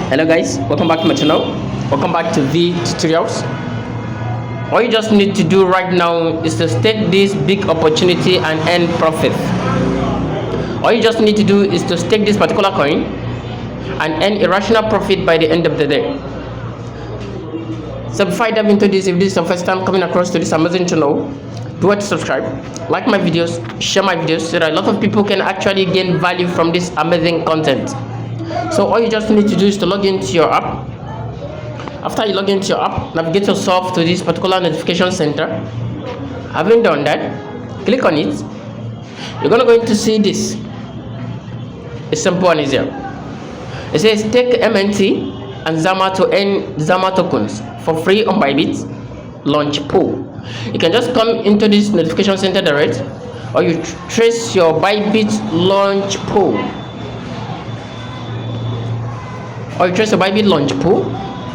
Hello guys, welcome back to my channel. Welcome back to V Tutorials. All you just need to do right now is to stake this big opportunity and earn profit. All you just need to do is to stake this particular coin and earn irrational profit by the end of the day. So before I dive into this, if this is your first time coming across to this amazing channel, do what to subscribe, like my videos, share my videos so that a lot of people can actually gain value from this amazing content. So all you just need to do is to log into your app. After you log into your app, navigate yourself to this particular notification center. Having done that, click on it. You're going to see this. It's simple and easier. It says take MNT and ZAMA to earn ZAMA tokens for free on bybit launch pool. You can just come into this notification center direct, or you trace your bybit launch pool. Or you trace a bybit launch pool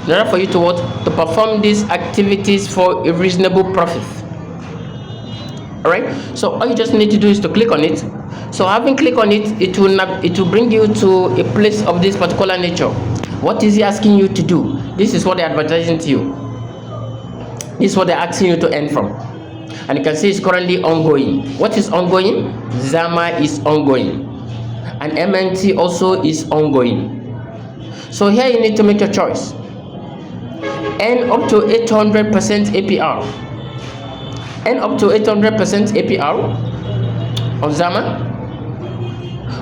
in order for you to perform these activities for a reasonable profit. Alright, so all you just need to do is to click on it. So having clicked on it, it will bring you to a place of this particular nature. What is he asking you to do? This is what they're advertising to you. This is what they're asking you to earn from. And you can see it's currently ongoing. What is ongoing? ZAMA is ongoing, and MNT also is ongoing. So here you need to make your choice. Earn up to 800% APR. Earn up to 800% APR on ZAMA,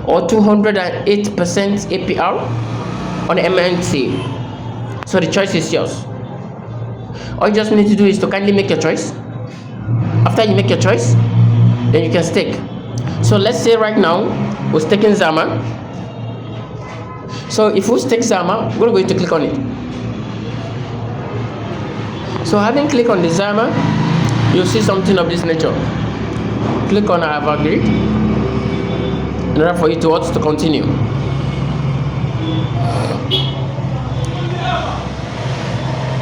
or 208% APR on MNT. So the choice is yours. All you just need to do is to kindly make your choice. After you make your choice, then you can stake. So let's say right now we're staking ZAMA. So if we stake ZAMA, we're going to click on it. So having clicked on the ZAMA, you'll see something of this nature. Click on I have agreed in order for you to continue.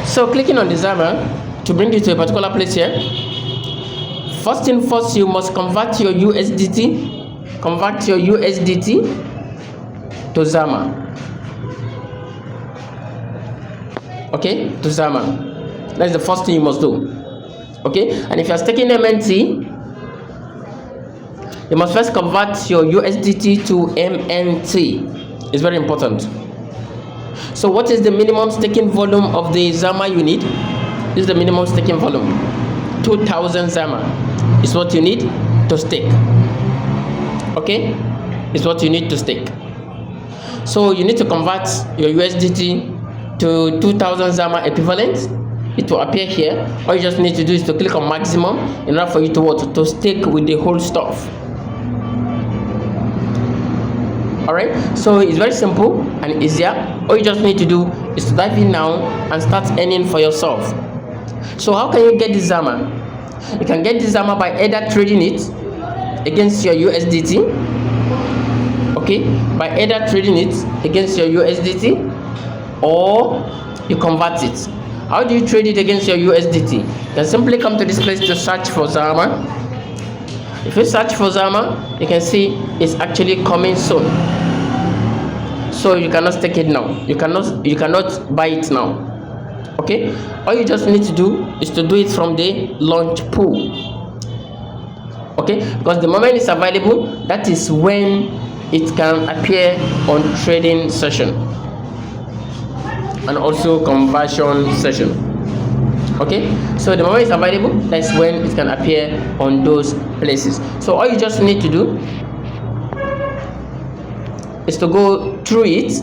So clicking on the ZAMA to bring you to a particular place here. First thing first, you must convert your USDT. Convert your USDT to ZAMA. Okay, to ZAMA. That's the first thing you must do. Okay, and if you are staking MNT, you must first convert your USDT to MNT. It's very important. So what is the minimum staking volume of the ZAMA you need? This is the minimum staking volume. 2000 ZAMA is what you need to stake. Okay, is what you need to stake. So you need to convert your USDT to 2000 ZAMA equivalent. It will appear here. All you just need to do is to click on maximum in order for you to stake with the whole stuff. Alright, so it's very simple and easier. All you just need to do is to dive in now and start earning for yourself. So how can you get this ZAMA? You can get this ZAMA by either trading it against your USDT. Okay, by either trading it against your USDT, or you convert it. How do you trade it against your USDT? You can simply come to this place to search for ZAMA. If you search for ZAMA, you can see it's actually coming soon. So you cannot stake it now. You cannot buy it now. Okay? All you just need to do is to do it from the launch pool. Okay? Because the moment it's available, that is when it can appear on trading session and also conversion session. Okay, so the moment it's available, that's when it can appear on those places. So all you just need to do is to go through it,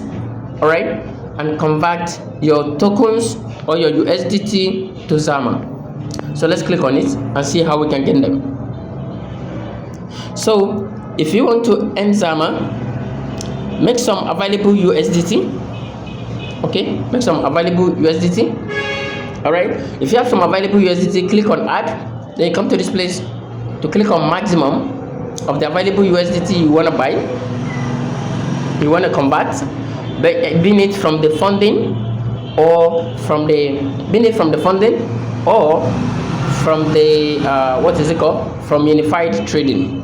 all right, and convert your tokens or your USDT to ZAMA. So let's click on it and see how we can get them. So if you want to earn ZAMA, make some available USDT. Okay, make some available USDT. Alright, if you have some available USDT, click on add. Then you come to this place to click on maximum of the available USDT you want to buy, you want to convert, being it from the funding or from the from the what is it called, from unified trading.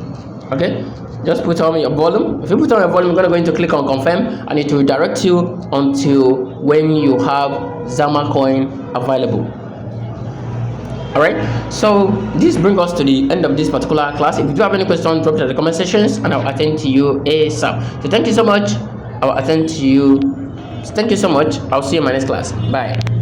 Okay, Just put on your volume. If you put on your volume, you're going to click on confirm, and it will direct you until when you have ZAMA coin available. Alright, so this brings us to the end of this particular class. If you do have any questions, drop it in the comment sections and I'll attend to you ASAP. So thank you so much. I'll attend to you. Thank you so much. I'll see you in my next class. Bye.